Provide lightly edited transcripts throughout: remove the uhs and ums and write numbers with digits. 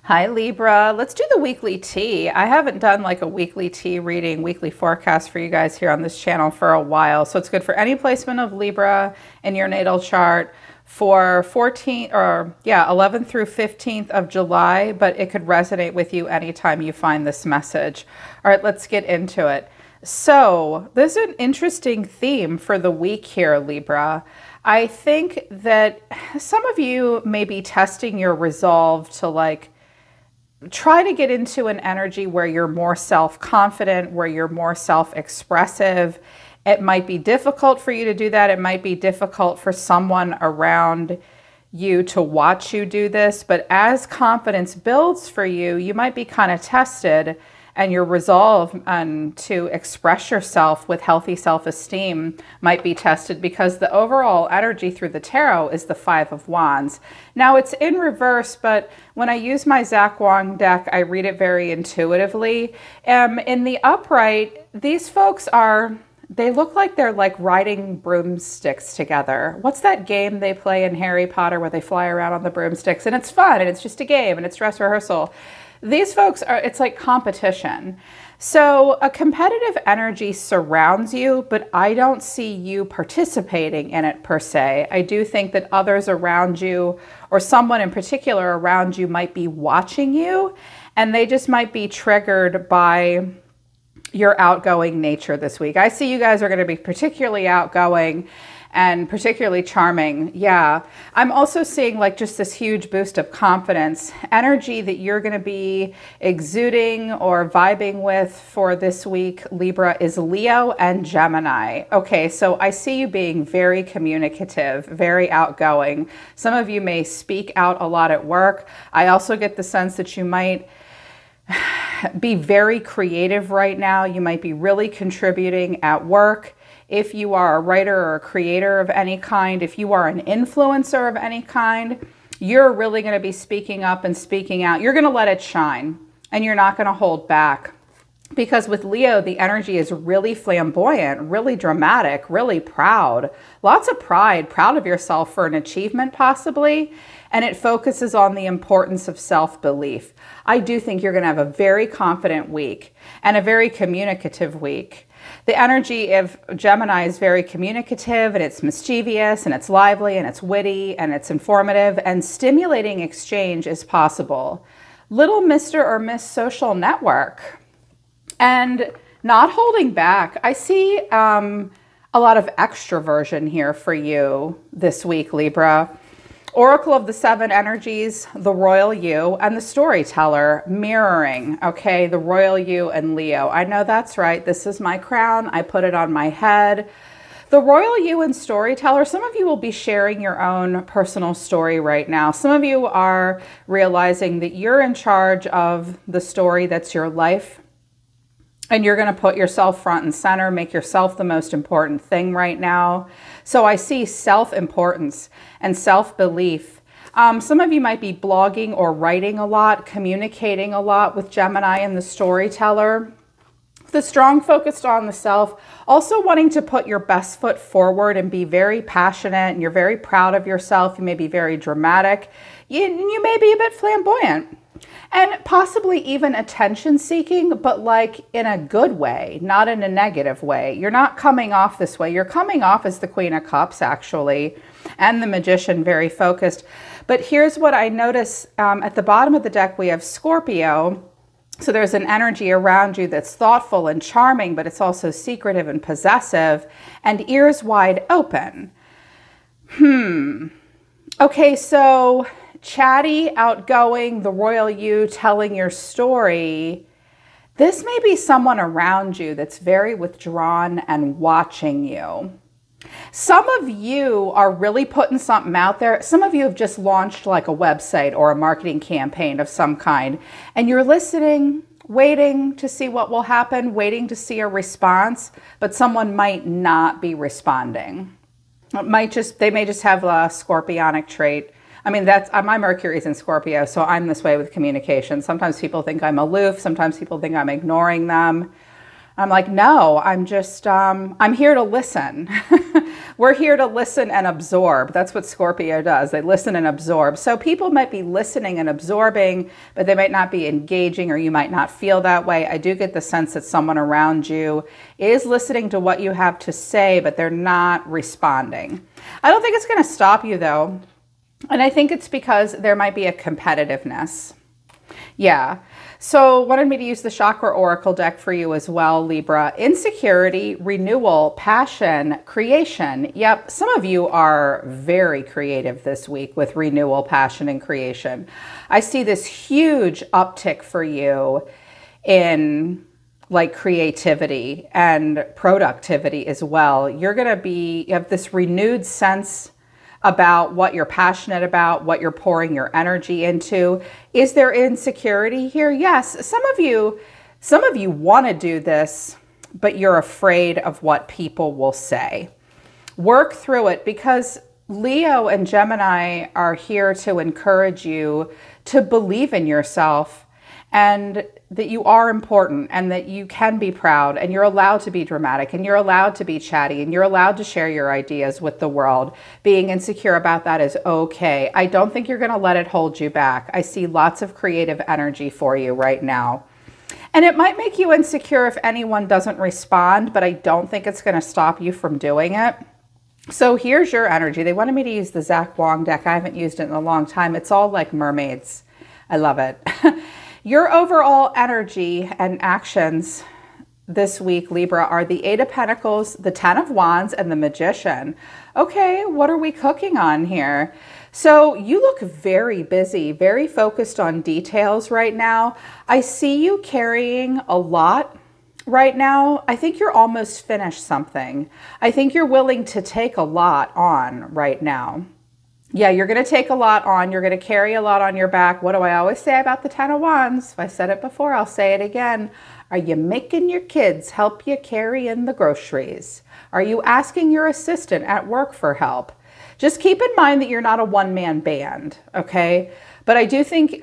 Hi Libra, let's do the weekly tea. I haven't done like a weekly tea reading, weekly forecast for you guys here on this channel for a while. So it's good for any placement of Libra in your natal chart for 11th through 15th of July, but it could resonate with you anytime you find this message. All right, let's get into it. So there's an interesting theme for the week here, Libra. I think that some of you may be testing your resolve to try to get into an energy where you're more self-confident, where you're more self-expressive. It might be difficult for you to do that. It might be difficult for someone around you to watch you do this. But as confidence builds for you, you might be kind of tested, and your resolve to express yourself with healthy self-esteem might be tested, because the overall energy through the tarot is the Five of Wands. Now it's in reverse, but when I use my Zach Wong deck, I read it very intuitively. In the upright, these folks they look like they're like riding broomsticks together. What's that game they play in Harry Potter where they fly around on the broomsticks? And it's fun, and it's just a game, and it's dress rehearsal. These folks it's like competition. So a competitive energy surrounds you, but I don't see you participating in it per se. I do think that others around you, or someone in particular around you, might be watching you, and they just might be triggered by your outgoing nature this week. I see you guys are going to be particularly outgoing and particularly charming. Yeah. I'm also seeing like just this huge boost of confidence. Energy that you're going to be exuding or vibing with for this week, Libra, is Leo and Gemini. Okay, so I see you being very communicative, very outgoing. Some of you may speak out a lot at work. I also get the sense that you might be very creative right now. You might be really contributing at work. If you are a writer or a creator of any kind, if you are an influencer of any kind, you're really going to be speaking up and speaking out. You're going to let it shine, and you're not going to hold back. Because with Leo, the energy is really flamboyant, really dramatic, really proud. Lots of pride, proud of yourself for an achievement possibly. And it focuses on the importance of self-belief. I do think you're going to have a very confident week and a very communicative week. The energy of Gemini is very communicative, and it's mischievous, and it's lively, and it's witty, and it's informative, and stimulating exchange is possible. Little Mr. or Miss Social Network. And not holding back. I see a lot of extroversion here for you this week, Libra. Oracle of the Seven Energies, the Royal You, and the Storyteller mirroring, okay, the Royal You and Leo. I know that's right. This is my crown. I put it on my head. The Royal You and Storyteller, some of you will be sharing your own personal story right now. Some of you are realizing that you're in charge of the story that's your life, and you're going to put yourself front and center, make yourself the most important thing right now. So I see self-importance and self-belief. Some of you might be blogging or writing a lot, communicating a lot with Gemini and the Storyteller. The strong focus on the self, also wanting to put your best foot forward and be very passionate, and you're very proud of yourself. You may be very dramatic. You may be a bit flamboyant. And possibly even attention-seeking, but like in a good way, not in a negative way. You're not coming off this way. You're coming off as the Queen of Cups, actually, and the Magician, very focused. But here's what I notice. At the bottom of the deck, we have Scorpio. So there's an energy around you that's thoughtful and charming, but it's also secretive and possessive, and ears wide open. Okay, so chatty, outgoing, the Royal You, telling your story. This may be someone around you that's very withdrawn and watching you. Some of you are really putting something out there. Some of you have just launched like a website or a marketing campaign of some kind, and you're listening, waiting to see what will happen, waiting to see a response, but someone might not be responding. They may just have a scorpionic trait. I mean, my Mercury's in Scorpio, so I'm this way with communication. Sometimes people think I'm aloof. Sometimes people think I'm ignoring them. I'm like, no, I'm here to listen. We're here to listen and absorb. That's what Scorpio does. They listen and absorb. So people might be listening and absorbing, but they might not be engaging, or you might not feel that way. I do get the sense that someone around you is listening to what you have to say, but they're not responding. I don't think it's going to stop you though. And I think it's because there might be a competitiveness. Yeah. So wanted me to use the Chakra Oracle deck for you as well, Libra. Insecurity, renewal, passion, creation. Yep. Some of you are very creative this week with renewal, passion, and creation. I see this huge uptick for you in like creativity and productivity as well. You have this renewed sense about what you're passionate about, what you're pouring your energy into. Is there insecurity here? Yes. Some of you want to do this, but you're afraid of what people will say. Work through it, because Leo and Gemini are here to encourage you to believe in yourself, and that you are important, and that you can be proud, and you're allowed to be dramatic, and you're allowed to be chatty, and you're allowed to share your ideas with the world. Being insecure about that is okay. I don't think you're going to let it hold you back. I see lots of creative energy for you right now. And it might make you insecure if anyone doesn't respond, but I don't think it's going to stop you from doing it. So here's your energy. They wanted me to use the Zach Wong deck. I haven't used it in a long time. It's all like mermaids. I love it. Your overall energy and actions this week, Libra, are the Eight of Pentacles, the Ten of Wands, and the Magician. Okay, what are we cooking on here? So you look very busy, very focused on details right now. I see you carrying a lot right now. I think you're almost finished something. I think you're willing to take a lot on right now. Yeah, you're going to take a lot on. You're going to carry a lot on your back. What do I always say about the Ten of Wands? If I said it before, I'll say it again. Are you making your kids help you carry in the groceries? Are you asking your assistant at work for help? Just keep in mind that you're not a one-man band, okay? But I do think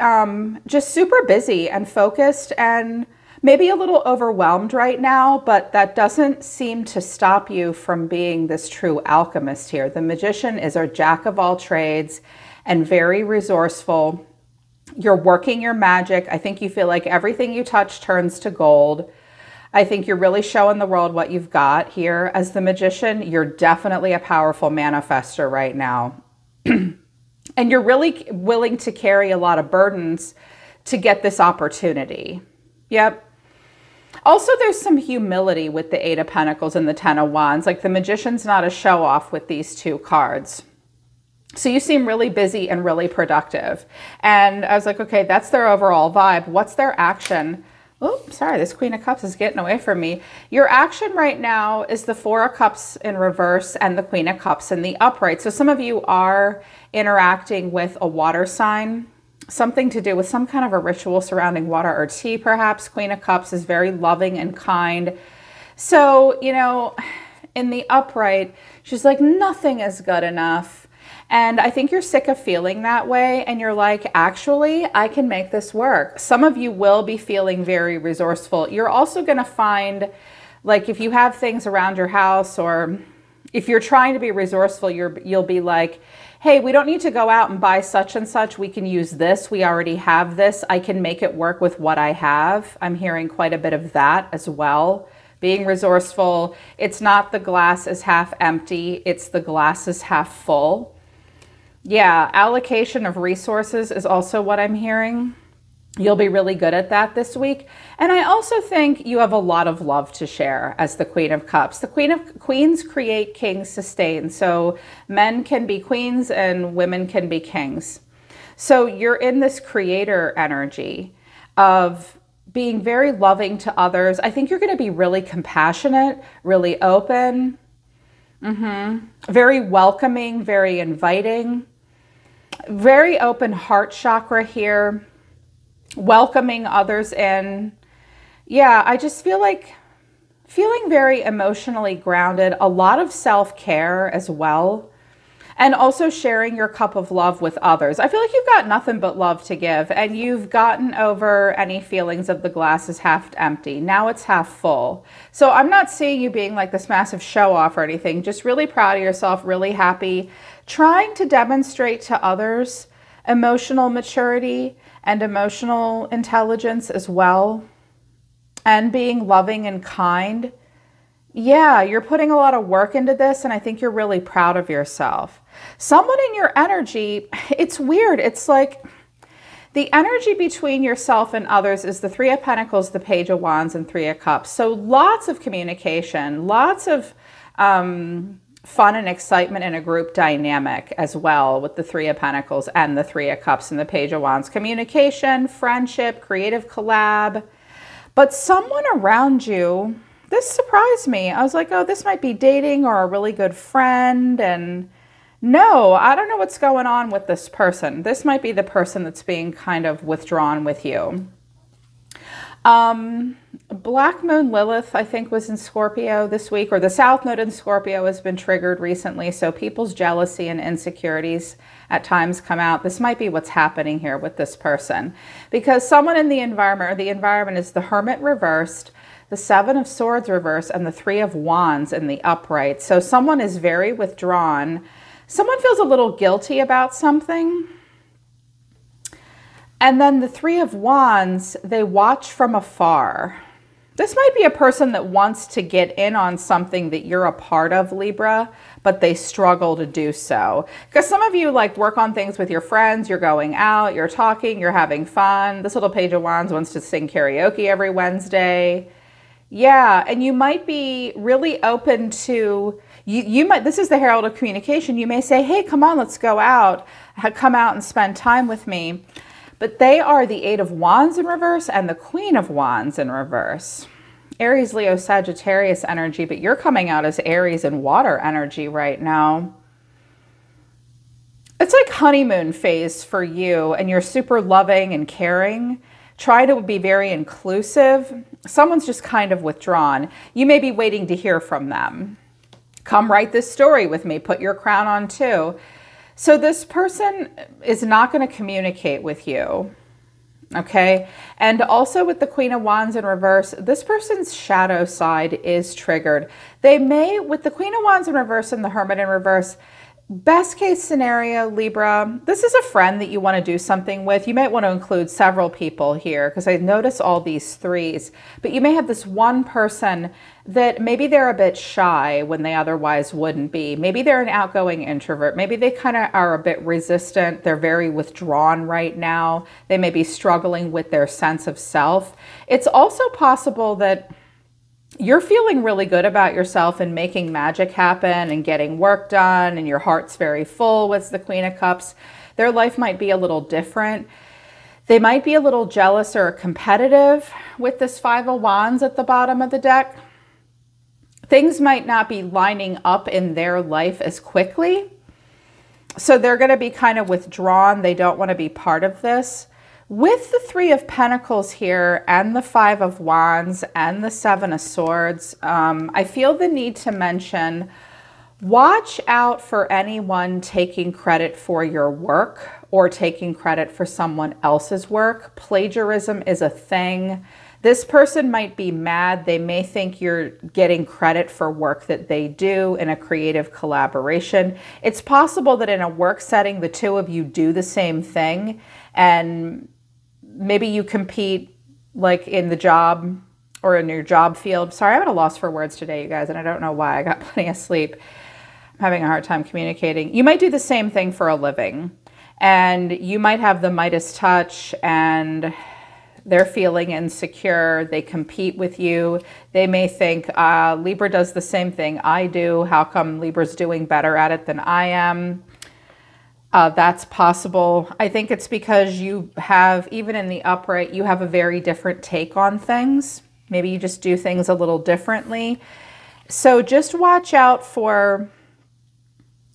just super busy and focused, and maybe a little overwhelmed right now, but that doesn't seem to stop you from being this true alchemist here. The Magician is a jack of all trades and very resourceful. You're working your magic. I think you feel like everything you touch turns to gold. I think you're really showing the world what you've got here. As the Magician, you're definitely a powerful manifester right now. And you're really willing to carry a lot of burdens to get this opportunity. Yep. Also, there's some humility with the Eight of Pentacles and the Ten of Wands. Like the Magician's not a show-off with these two cards. So you seem really busy and really productive. And I was like, okay, that's their overall vibe. What's their action? Oh, sorry, this Queen of Cups is getting away from me. Your action right now is the Four of Cups in reverse and the Queen of Cups in the upright. So some of you are interacting with a water sign. Something to do with some kind of a ritual surrounding water or tea, perhaps. Queen of Cups is very loving and kind. So, you know, in the upright, she's like, nothing is good enough. And I think you're sick of feeling that way. And you're like, actually, I can make this work. Some of you will be feeling very resourceful. You're also going to find, like, if you have things around your house, or if you're trying to be resourceful, you'll be like, hey, we don't need to go out and buy such and such. We can use this. We already have this. I can make it work with what I have. I'm hearing quite a bit of that as well. Being resourceful. It's not the glass is half empty. It's the glass is half full. Yeah, allocation of resources is also what I'm hearing. You'll be really good at that this week. And I also think you have a lot of love to share as the Queen of Cups. The Queens create, kings sustain. So men can be queens and women can be kings. So you're in this creator energy of being very loving to others. I think you're going to be really compassionate, really open, very welcoming, very inviting, very open heart chakra here. Welcoming others in. Yeah, I just feel like feeling very emotionally grounded, a lot of self-care as well. And also sharing your cup of love with others. I feel like you've got nothing but love to give, and you've gotten over any feelings of the glass is half empty. Now it's half full. So I'm not seeing you being like this massive show off or anything, just really proud of yourself, really happy, trying to demonstrate to others emotional maturity and emotional intelligence as well, and being loving and kind. Yeah, you're putting a lot of work into this, and I think you're really proud of yourself. Someone in your energy, it's weird. It's like the energy between yourself and others is the Three of Pentacles, the Page of Wands, and Three of Cups. So lots of communication, lots of fun and excitement in a group dynamic as well with the Three of Pentacles and the Three of Cups and the Page of Wands. Communication, friendship, creative collab. But someone around you, this surprised me. I was like, oh, this might be dating or a really good friend. And no, I don't know what's going on with this person. This might be the person that's being kind of withdrawn with you. Black Moon Lilith, I think, was in Scorpio this week, or the South Node in Scorpio has been triggered recently. So people's jealousy and insecurities at times come out. This might be what's happening here with this person, because someone in the environment, or the environment is the Hermit reversed, the Seven of Swords reversed, and the Three of Wands in the upright. So someone is very withdrawn. Someone feels a little guilty about something. And then the Three of Wands, they watch from afar. This might be a person that wants to get in on something that you're a part of, Libra, but they struggle to do so. Because some of you like work on things with your friends, you're going out, you're talking, you're having fun. This little Page of Wands wants to sing karaoke every Wednesday. Yeah, and you might be really open to, you might, this is the herald of communication. You may say, hey, come on, let's go out. Come out and spend time with me. But they are the Eight of Wands in reverse and the Queen of Wands in reverse. Aries, Leo, Sagittarius energy, but you're coming out as Aries and water energy right now. It's like honeymoon phase for you, and you're super loving and caring. Try to be very inclusive. Someone's just kind of withdrawn. You may be waiting to hear from them. Come write this story with me. Put your crown on too. So this person is not going to communicate with you. Okay. And also with the Queen of Wands in reverse, this person's shadow side is triggered. They may, with the Queen of Wands in reverse and the Hermit in reverse, best case scenario, Libra, this is a friend that you want to do something with. You might want to include several people here because I notice all these threes, but you may have this one person that maybe they're a bit shy when they otherwise wouldn't be. Maybe they're an outgoing introvert. Maybe they kind of are a bit resistant. They're very withdrawn right now. They may be struggling with their sense of self. It's also possible that you're feeling really good about yourself and making magic happen and getting work done, and your heart's very full with the Queen of Cups. Their life might be a little different. They might be a little jealous or competitive with this Five of Wands at the bottom of the deck. Things might not be lining up in their life as quickly. So they're going to be kind of withdrawn. They don't want to be part of this. With the Three of Pentacles here and the Five of Wands and the Seven of Swords, I feel the need to mention, watch out for anyone taking credit for your work or taking credit for someone else's work. Plagiarism is a thing. This person might be mad. They may think you're getting credit for work that they do in a creative collaboration. It's possible that in a work setting, the two of you do the same thing, and maybe you compete like in the job or in your job field. Sorry, I'm at a loss for words today, you guys, and I don't know why. I got plenty of sleep. I'm having a hard time communicating. You might do the same thing for a living, and you might have the Midas touch, and they're feeling insecure. They compete with you. They may think, Libra does the same thing I do. How come Libra's doing better at it than I am? That's possible. I think it's because you have, even in the upright, you have a very different take on things. Maybe you just do things a little differently. So just watch out for,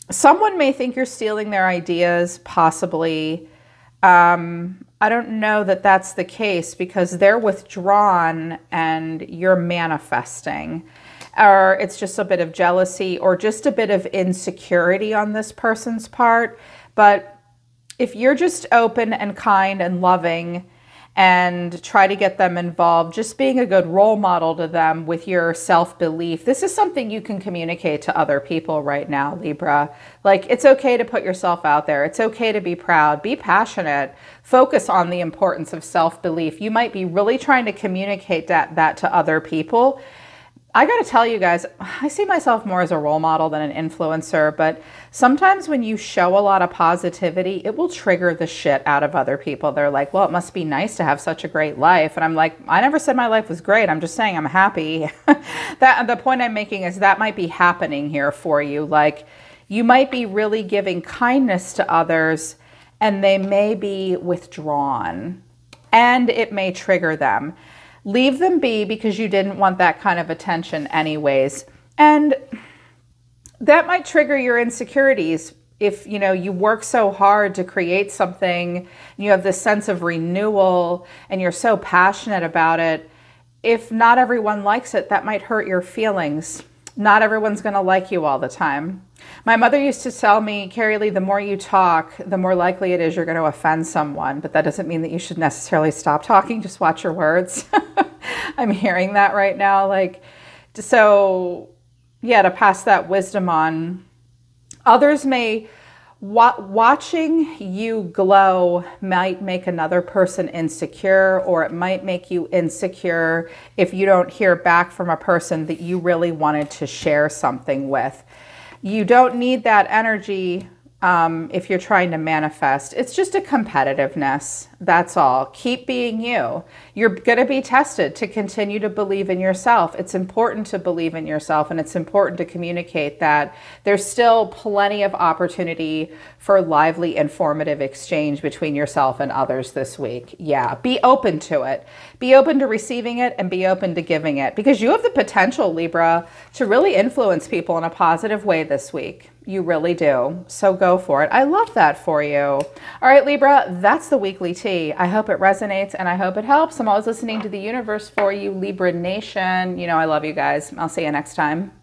someone may think you're stealing their ideas, possibly. I don't know that that's the case because they're withdrawn and you're manifesting. or it's just a bit of jealousy or just a bit of insecurity on this person's part. But if you're just open and kind and loving and try to get them involved, just being a good role model to them with your self-belief, this is something you can communicate to other people right now, Libra. Like, it's okay to put yourself out there. It's okay to be proud, be passionate, focus on the importance of self-belief. You might be really trying to communicate that to other people. I got to tell you guys, I see myself more as a role model than an influencer, but sometimes when you show a lot of positivity, it will trigger the shit out of other people. They're like, well, it must be nice to have such a great life. And I'm like, I never said my life was great. I'm just saying I'm happy. The point I'm making is that might be happening here for you. Like, you might be really giving kindness to others and they may be withdrawn and it may trigger them. Leave them be because you didn't want that kind of attention anyways. And that might trigger your insecurities. If, you know, you work so hard to create something, and you have this sense of renewal and you're so passionate about it, if not everyone likes it, that might hurt your feelings. Not everyone's going to like you all the time. My mother used to tell me, Carrie Lee, the more you talk, the more likely it is you're going to offend someone. But that doesn't mean that you should necessarily stop talking. Just watch your words. I'm hearing that right now. Like, so yeah, to pass that wisdom on. Others may, watching you glow might make another person insecure, or it might make you insecure if you don't hear back from a person that you really wanted to share something with. You don't need that energy if you're trying to manifest. It's just a competitiveness. That's all. Keep being you. You're going to be tested to continue to believe in yourself. It's important to believe in yourself, and it's important to communicate that there's still plenty of opportunity for lively, informative exchange between yourself and others this week. Yeah, be open to it. Be open to receiving it and be open to giving it, because you have the potential, Libra, to really influence people in a positive way this week. You really do. So go for it. I love that for you. All right, Libra, that's the weekly tea. I hope it resonates and I hope it helps. I'm always listening to the universe for you, Libra Nation. You know, I love you guys. I'll see you next time.